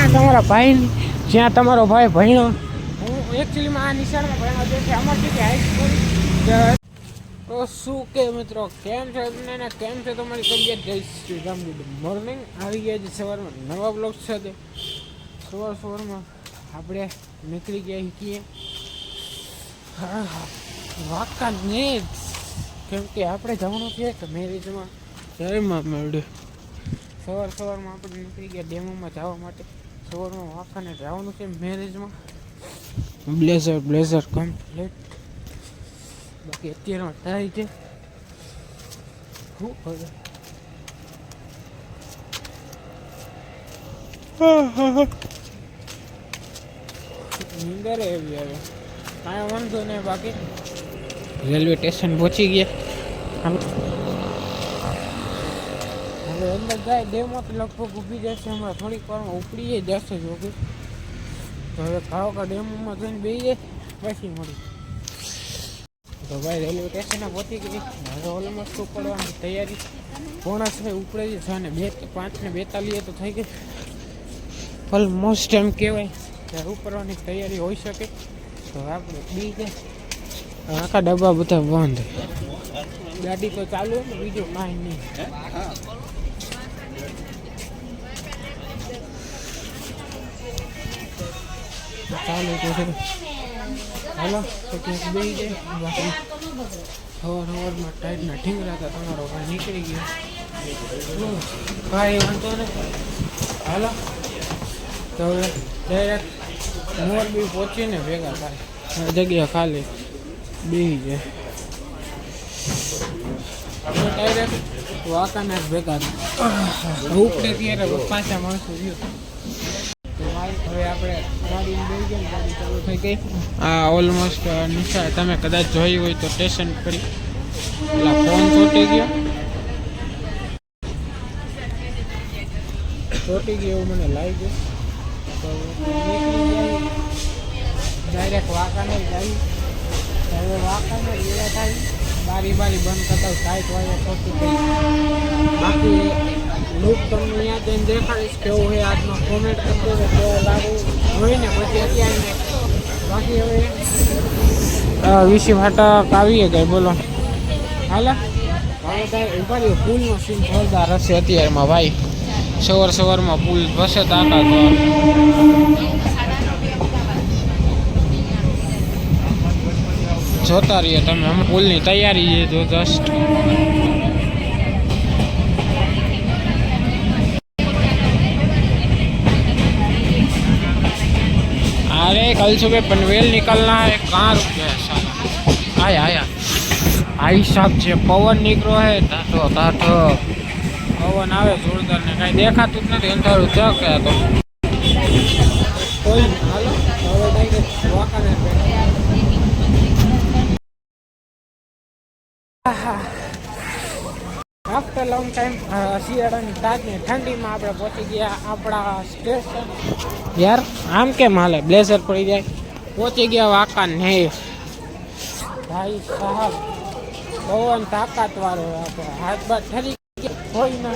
જ્યાં તમારા ભાઈ જ્યાં તમારો ભાઈ ભણ્યો હું એકચ્યુઅલીમાં આ નિશાળમાં ભણ્યો જે છે અમરજીત હાઈસ્કૂલ. તો શું કે મિત્રો કેમ છે તમને ને કેમ છે તમારી તબિયત? જય શ્રી રામ, ગુડ મોર્નિંગ. આવી ગયા છે સવારમાં નવા બ્લોગ સાથે. સવારમાં આપણે નીકળી ગયા છીએ વાંકાને, કેમ કે આપણે જવાનું છે કે મેરેજમાં જયમાં મેળવે. સવારમાં આપણે નીકળી ગયા ડેમોમાં જવા માટે. સવારમાં વાંકાને જવાનું છે મેરેજમાં. Blazer complete. બાકી અત્યારમાં થાય છે શું કરે નીંદર એવી આવે કાંઈ વાંધો નહીં. બાકી રેલવે સ્ટેશન પહોંચી ગયા. હવે અંદર જાય ડેમો તો લગભગ ઊભી જશે. હમણાં થોડીક વારમાં ઉપડીએ જશે જોગી. તો હવે ખાવકા ડેમોમાં જઈને બેસી જાય પછી મળી. તો ભાઈ રેલવે સ્ટેશને પહોંચી ગઈ. હવે ઓલમોસ્ટ ઉપડવાની તૈયારી. 6:30 ઉપડે છે અને 5:42 તો થઈ ગઈ. ઓલમોસ્ટ એમ કહેવાય ત્યારે ઉપડવાની તૈયારી હોઈ શકે. તો આપણે બી જાય. આખા ડબ્બા બધા બંધ. ગાડી તો ચાલુ ને બીજું કાંઈ નહીં. ચાલુ તો છે. હાલો તો ક્યાંક બેસી જાય. બાકી સવારમાં ટાઈટના ઠીંગરા હતા. તમારો ભાઈ નીકળી ગયો. ભાઈ વાંધો ને. હાલો તો હવે ડાયરેક્ટ મોરબી પહોંચીને ભેગા થાય. જગ્યા ખાલી બેસી જાય. ડાયરેક્ટ વાંકાના જ ભેગા થાય. ઉપડે ત્યારે પાછા માણસો ગયો. હવે આપણે ગાડી બેસી ગયા. ગાડી ચાલુ થઈ ગઈ. આ ઓલમોસ્ટ નિશાળ તમે કદાચ જોઈ હોય તો સ્ટેશન કરી પેલા ફોન ચોટી ગયો એવું મને લાગ્યું. તો ડાયરેક્ટ વાંકાને જાય. હવે વાંકાને એવા થાય. બારી બંધ કરતા સાઈટ વાળા ચોટી ગઈ. બાકી લુક તમને અહીંયા જઈને દેખાડીશ કેવું હોય આજનો. કોમેન્ટ કરજો કેવો લાગુ હોય ને પછી અત્યારે. બાકી હવે વીસી ફાટક આવીએ ગઈ. બોલો હાલા હવે કાંઈ ઉપાડ્યો. પુલનો સીન જોરદાર હશે અત્યારમાં ભાઈ. સવારમાં પુલ બસે તાકા તો જોતા રહીએ તમે. અમે પુલની તૈયારી છે જો જસ્ટ. अरे कल सुबह पनवेल निकलना है. कहाँ रुक गया साला. आया भाई साहब जे पवन निकलो है ताठो पवन आवे जोरदार ने कहीं देखाતું જ નથી. અંધારું ચક તો કોઈ હાલો હવે ડાયરેક્ટ વાંકાને આફ્ટર લોંગ ટાઈમ શિયાળાની તાજની ઠંડીમાં આપણે પહોંચી ગયા આપણા સ્ટેશન. યાર આમ કેમ હાલે? બ્લેઝર પડી જાય. પહોંચી ગયા વાંકાને. ભાઈ સાહેબ પવન તાકાતવાળો. આપણે હાથ બાદ ઠરી ગયા હોય ને.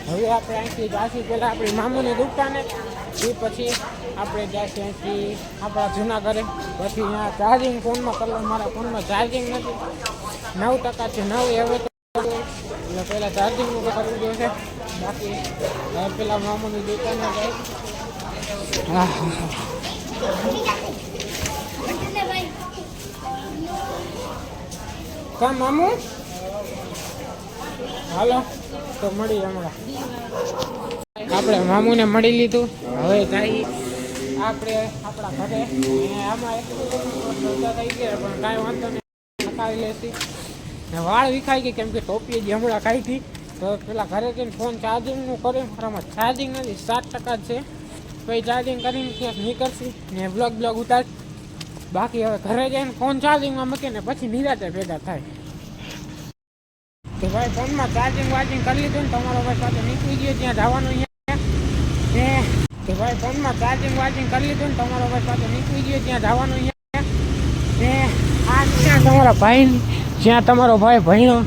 હવે આપણે અહીંથી જાશું પહેલાં આપણી મામુની દુકાને. એ પછી આપણે જઈશું અહીંથી આપણા જૂના ઘરે. પછી અહીંયા ચાર્જિંગ ફોનમાં કરવા. મારા ફોનમાં ચાર્જિંગ નથી. 9% છે. 9 હવે એટલે પહેલાં ચાર્જિંગનું કરવું જોઈશે. બાકી પેલા મામુની દુકાને જાય. કા મામુ હાલો તો મળી. હમણાં આપણે મામુને મળી લીધું. હવે જઈએ આપણે આપણા ઘરે. આમાં એટલું થઈ ગયા પણ કાંઈ વાંધો નહીં. ખાઈ લેશી ને વાળ વિખાઈ ગઈ કેમ કે ટોપી જે હમણાં ખાઈ હતી. તો પેલા ઘરે જઈને ફોન ચાર્જિંગનું કરે. મારામાં ચાર્જિંગ નથી. 7% જ છે. પછી ચાર્જિંગ કરીને ક્યાંક નીકળશી ને બ્લોગ ઉતાર. બાકી હવે ઘરે જઈને ફોન ચાર્જિંગમાં મૂકીને પછી નિરાતે ભેગા થાય. તો ભાઈ ફોનમાં ચાર્જિંગ કરી લીધું ને તમારો ભાઈ સાથે નીકળી ગયો જ્યાં જવાનું. અહીંયા તો ભાઈ ફોનમાં ચાર્જિંગ કરી લીધું ને તમારો ભાઈ સાથે નીકળી ગયો જ્યાં જવાનું. અહીંયા આ નિશાળ તમારા ભાઈ જ્યાં તમારો ભાઈ ભણ્યો.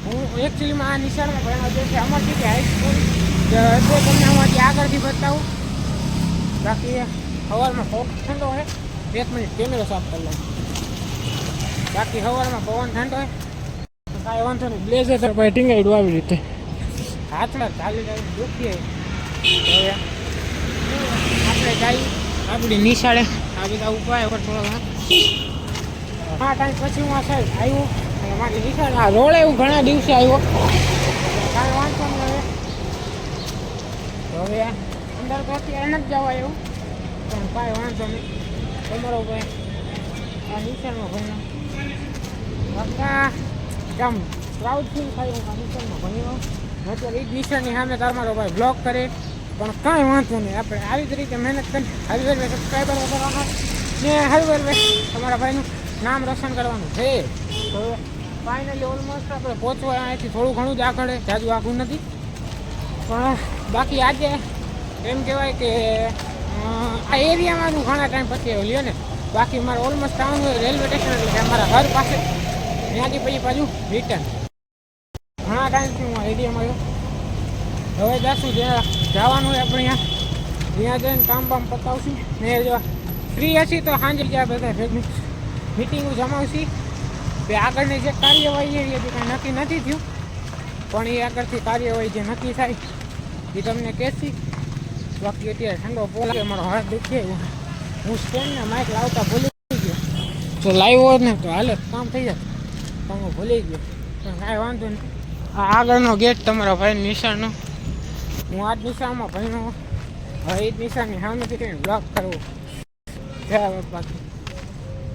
હું એકચ્યુઅલીમાં આ નિશાળમાં ભણ્યો જે છે અમરજીત હાઈસ્કૂલ. તો તમને આમાંથી આગળથી બતાવું. બાકી સવારમાં પવન ઠંડો હોય. 1 મિનિટ કેમેરો સાફ કરી લઉં. બાકી સવારમાં પવન ઠંડો હોય કાંઈ વાંધો નહીં. બ્લેઝર તો ભાઈ ટીંગાડ્યું આવી રીતે હાથમાં ચાલી ચાલી દુખીએ. હવે આપણે જઈએ આપણી નિશાળે. આ બધા ઉપાય પર થોડો હા ટાઈમ પછી હું આ સાહેબ આવ્યું અને મારી નિશાળે આ રોડે હું ઘણા દિવસે આવ્યો. કાંઈ વાંધો નહીં. હવે અંદર તો અત્યારે નથી જવા એવું પણ કાંઈ વાંધો નહીં. તમારો ભાઈ આ નિશાળમાં ભણ્યો બાપા આમ પ્રાઉડ ફીલ થાય હું આ નિશાળમાં ભણ્યો. અત્યારે એ જ નિશાળની સામે તમારો ભાઈ બ્લોગ કરે પણ કાંઈ વાંધો નહીં. આપણે આવી જ રીતે મહેનત કરી હરવેર સબસ્ક્રાઈબર વધારવાના ને હરવેર તમારા ભાઈનું નામ રોશન કરવાનું છે. તો ફાઇનલી ઓલમોસ્ટ આપણે પહોંચવા અહીંથી થોડું ઘણું જ આગળ જાજુ આગળ નથી પણ બાકી આજે એમ કહેવાય કે આ એરિયામાં હું ઘણા ટાઈમ પછી આવ્યો લ્યો ને. બાકી મારે ઓલમોસ્ટ ટાઉન હોય રેલવે સ્ટેશન એટલે અમારા ઘર પાસે ત્યાંથી પછી પાછું રિટર્ન. ઘણા ટાઈમથી હું આ એરિયામાં આવ્યો. હવે જાશું જ્યાં જવાનું હોય આપણે ત્યાં જઈને કામ બામ પતાવશું ને જો ફ્રી હશે તો સાંજે જ્યાં બધા ભેગની મિટિંગો જમાવશી. બે આગળની જે કાર્યવાહી એ હજી કાંઈ નક્કી નથી થયું પણ એ આગળથી કાર્યવાહી જે નક્કી થાય એ તમને કહેશી. બાકી અત્યારે ઠંડો પોલા મારો હાથ દુખે હું સ્ટેન્ડને માઇક લાવતા ભૂલી ગયો. તો લાવ્યો હોત ને તો હાલે કામ થઈ જાય તો હું ભૂલી ગયો પણ કાંઈ વાંધો નહીં. આ આગળનો ગેટ તમારા ભાઈ નિશાળનો. હું આ જ નિશાળમાં ભણ્યો. હવે એ જ નિશાળની સામેથી કંઈ બ્લોક કરવો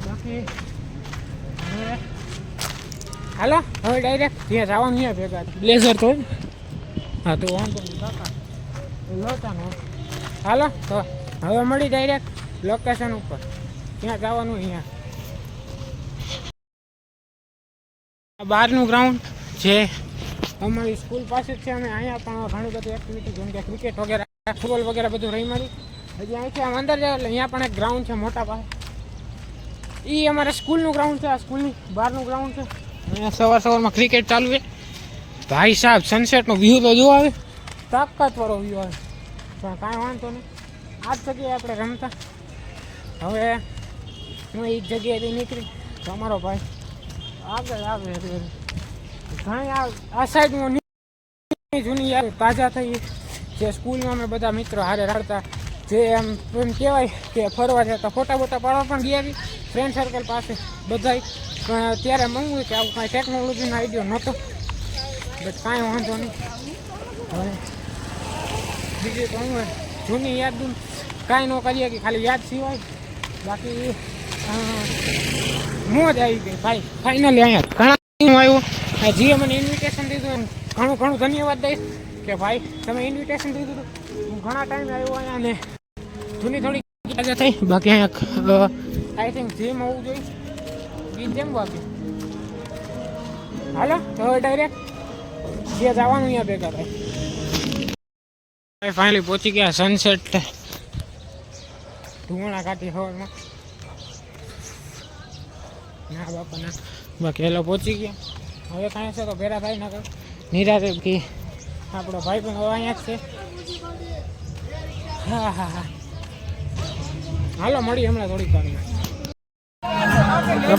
બાકી હવે હાલો હવે ડાયરેક્ટ ત્યાં જવાનું અહીંયા ભેગા બ્લેઝર તો હા તો વાંધો નહીં કાકા લોટાનો. હાલો તો હવે મળી ડાયરેક્ટ લોકેશન ઉપર ત્યાં જવાનું. અહીંયા બહારનું ગ્રાઉન્ડ જે અમારી સ્કૂલ પાસે જ છે અને અહીંયા પણ ઘણી બધી એક્ટિવિટી જેમ કે ક્રિકેટ વગેરે ફૂટબોલ વગેરે બધું રહી મારી. હજી અહીંથી આમ અંદર જાય એટલે અહીંયા પણ એક ગ્રાઉન્ડ છે મોટા પાસે. એ અમારા સ્કૂલનું ગ્રાઉન્ડ છે. આ સ્કૂલની બહારનું ગ્રાઉન્ડ છે. અહીંયા સવારમાં ક્રિકેટ ચાલુ છે. ભાઈ સાહેબ સનસેટનો વ્યૂ તો જો આવે તાકાતવાળો વ્યૂ આવે પણ કાંઈ વાંધો નહીં. આ જ જગ્યાએ આપણે રમતા. હવે હું એ જ જગ્યાએથી નીકળી તો અમારો ભાઈ આગળ આવે ઘણી આ સાઈડમાં જૂની યાદ તાજા થઈ જે સ્કૂલમાં અમે બધા મિત્રો હારે રડતા જે એમ કહેવાય કે ફરવા જતા ફોટા બોટા પાડવા પણ ગયા ફ્રેન્ડ સર્કલ પાસે બધાય. પણ ત્યારે મંગવું કે આવું કાંઈ ટેકનોલોજીનો આઈડિયો નહોતો બટ કાંઈ વાંધો નહીં. હવે બીજું તો હું જૂની યાદ કાંઈ ન કરીએ કે ખાલી યાદ સિવાય બાકી મોજ આવી ગઈ ભાઈ. ફાઇનલી અહીંયા ઘણા હું આવ્યો જીએ મને ઇન્વિટેશન દીધું ઘણું ધન્યવાદ દઈશ કે ભાઈ તમે ઇન્વિટેશન દીધું હતું. હું ઘણા ટાઈમ આવ્યો અહીંયા ને જૂની થોડી યાદ થઈ. બાકી અહીંયા આઈ થિંક જીમ હોવું જોઈએ ગીત જેમ બાકી. હાલો તો હવે ડાયરેક્ટ જે જવાનું અહીંયા ભેગા થાય. ફાઇનલી પહોંચી ગયા સનસેટ ધુમાડા કાઢી સવારમાં. ના બાપા ના બાકી એલો પહોંચી ગયા. હવે કાંઈ છે તો ભેરા થાય ના નિરાતે કે આપણો ભાઈ પણ હવે અહીંયા જ છે. હા હા હા હાલો મળી હમણાં થોડીક વારમાં.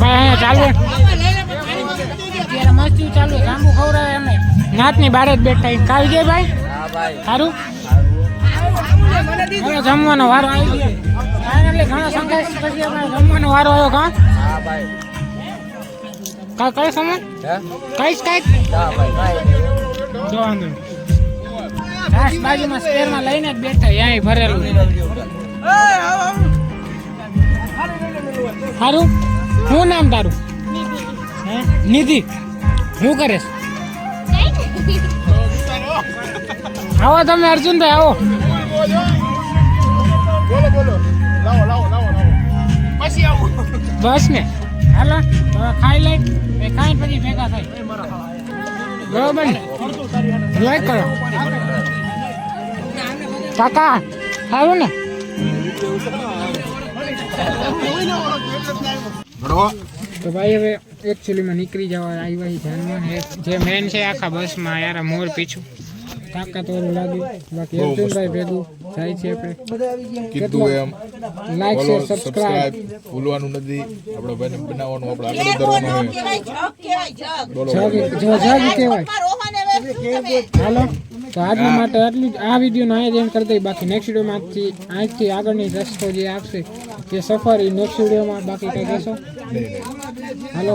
ભાઈ અહીંયા ચાલુ અત્યારે મસ્તી ચાલુ જાંબુ ખવડાવે એમને નાતની બારે જ બેઠા કાવી જાય ભાઈ સારું. હવે જમવાનો વારો આવી ગયો એટલે ઘણા સંઘર્ષ પછી જમવાનો વારો આવ્યો. કાં કઈ સમય કઈશ જો વાંધો ઘાસ બાજુમાં સ્પેરમાં લઈને જ બેઠા અહીંયા ભરેલું સારું. શું નામ તારું? નિધિ. શું કરે આવો તમે અર્જુનભાઈ આવો. બસ ને હાલો હવે ખાઈ લઈ ખાઈ પછી ભેગા થાય બરોબર ને. લાઈક કરો કાકા સારું ને. તો ભાઈ હવે એકચ્યુઅલીમાં નીકળી જવા આવ્યા ધ્યાનમાં જે મેન છે આખા બસમાં યાર મોર પીછું તાકાતવાળું લાગ્યું. બાકી બહુ અર્જુનભાઈ ભેગું જાય છે આપણે. કીધું એમ like follow share subscribe. Subscribe ભૂલવાનું નથી. આપણો ભાઈને બનાવવાનું આપણે આગળ વધારવાનું છે. બોલો જગ કહેવાય. હાલો તો આજના માટે આટલું જ. આ વિડીયોનો અહીંયા એન્ડ કરી દઈએ. બાકી નેક્સ્ટ વિડીયોમાં આજથી આગળની રસ્તો જે આવશે જે સફારી નેક્સ્ટ વિડીયોમાં. બાકી કંઈ કહેશો? હાલો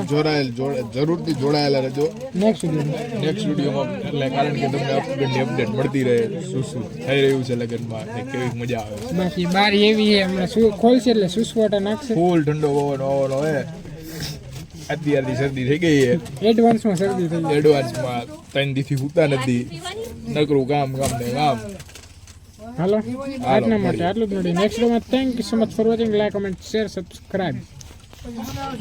જરૂરથી જોડાયેલા રહેજો નેક્સ્ટ વિડીયોમાં. નેક્સ્ટ વિડીયોમાં. એટલે કારણ કે તમને આગળની અપડેટ મળતી રહે શું શું થઈ રહ્યું છે લગ્નમાં ને કેવી મજા આવે છે. બાકી બારી એવી છે હમણાં શું ખોલશે એટલે સુસવાટા નાખશે. ફૂલ ઠંડો પવન આવવાનો હે. અત્યારથી શરદી થઈ ગઈ છે. એડવાન્સમાં શરદી થઈ ગઈ. એડવાન્સમાં 3 દીથી સૂતા નથી. નકરું કામ ને કામ. હાલો આજના માટે આટલું જ મળ્યું. નેક્સ્ટ વિડીયોમાં thank you so much for watching. Like comment share subscribe.